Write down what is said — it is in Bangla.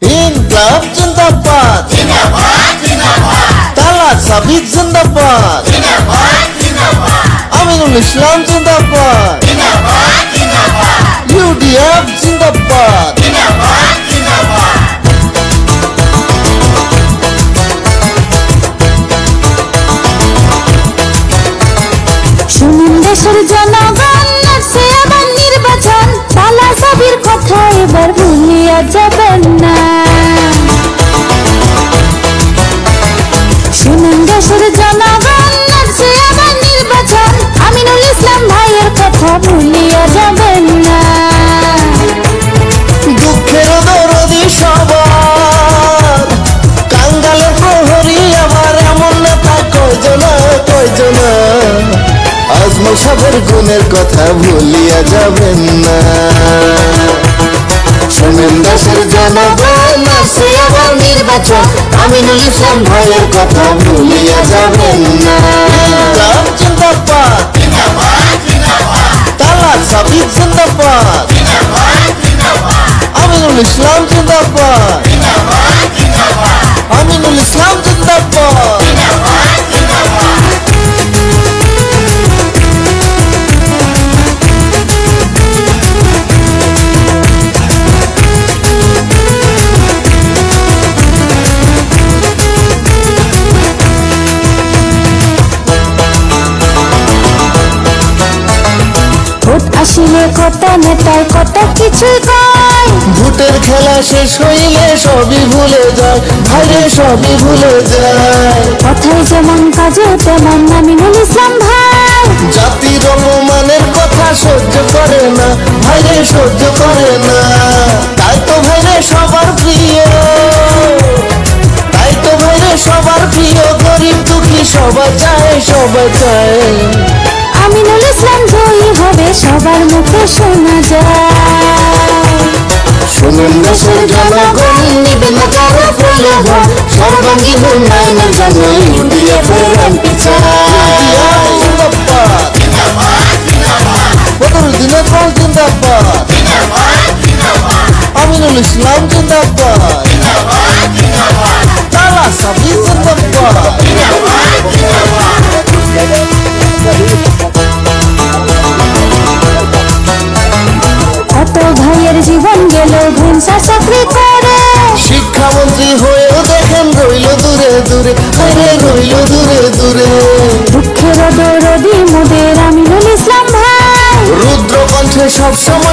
ইনকলাব জিন্দাবাদ, তালাক সাবিত জিন্দাবাদ, আমিনুল ইসলাম জিন্দাবাদ, ইউডিএফ জিন্দাবাদ। শুনুন দেশের জনগণ, আসছে আবার নির্বাচন, তালা সাবির কথা এবার ভুলিয়া যাবেন না। শুনুন দেশের জনগণ, আসছে আবার নির্বাচন, আমিনুল ইসলাম ভাইয়ের কথা ভুলিয়া যাবেন না। দুঃখের দরদি সবার, কাঙ্গালের প্রহরী আমার এমন নেতা কয়জনা কয়জনা। আজমল সাহেবের গুণের কথা ভুলিয়া যাবেন না। শোনেন দেশের জনগণ, আসছে আবার নির্বাচন, আমিনুল ইসলাম ভাইয়ের কথা ভুলিয়া যাবেন না। ইনকলাব জিন্দাবাদ, তালাক সাবিত জিন্দাবাদ, আমিনুল ইসলাম জিন্দাবাদ, আমিনুল ইসলাম জিন্দাবাদ। ভোট আসিলে কত নেতায় কত কিছু কয়, ভোটের খেলা শেষ হইলে সবই ভুলে যায়, ভাইরে সবই ভুলে যায়। কথায় যেমন কাজে তেমন আমিনুল ইসলাম ভাই। জাতির অপমানের কথা সহ্য করে না, ভাইরে সহ্য করে না। তাই তো ভাইরে সবার প্রিয়, তাই তো ভাইরে সবার প্রিয়, গরিব দুঃখী সবাই চায়, সবাই চায়। আমিনুল ইসলাম জয়ী হবে সবার মুখে শোনা যায়। শুনুন দেশের জনগণ, নিবেন না কারো প্রলোভন, সর্বাঙ্গীন উন্নয়নের জন্য ইউডিএফ এর এমপি চাই। জিন্দাবাদ, বদরুদ্দিনের দল জিন্দাবাদ, আমিনুল ইসলাম জিন্দাবাদ, তালাক সাবিত জিন্দাবাদ। কত ভাইয়ের জীবন গেল ঘুমসা চাকরি করে, শিক্ষামন্ত্রী হয়েও দেখেন রইল দূরে দূরে, আরে রইল দূরে দূরে। দুঃখের দরদি মোদের আমিনুল ইসলাম ভাই। রুদ্র কণ্ঠে সবসময়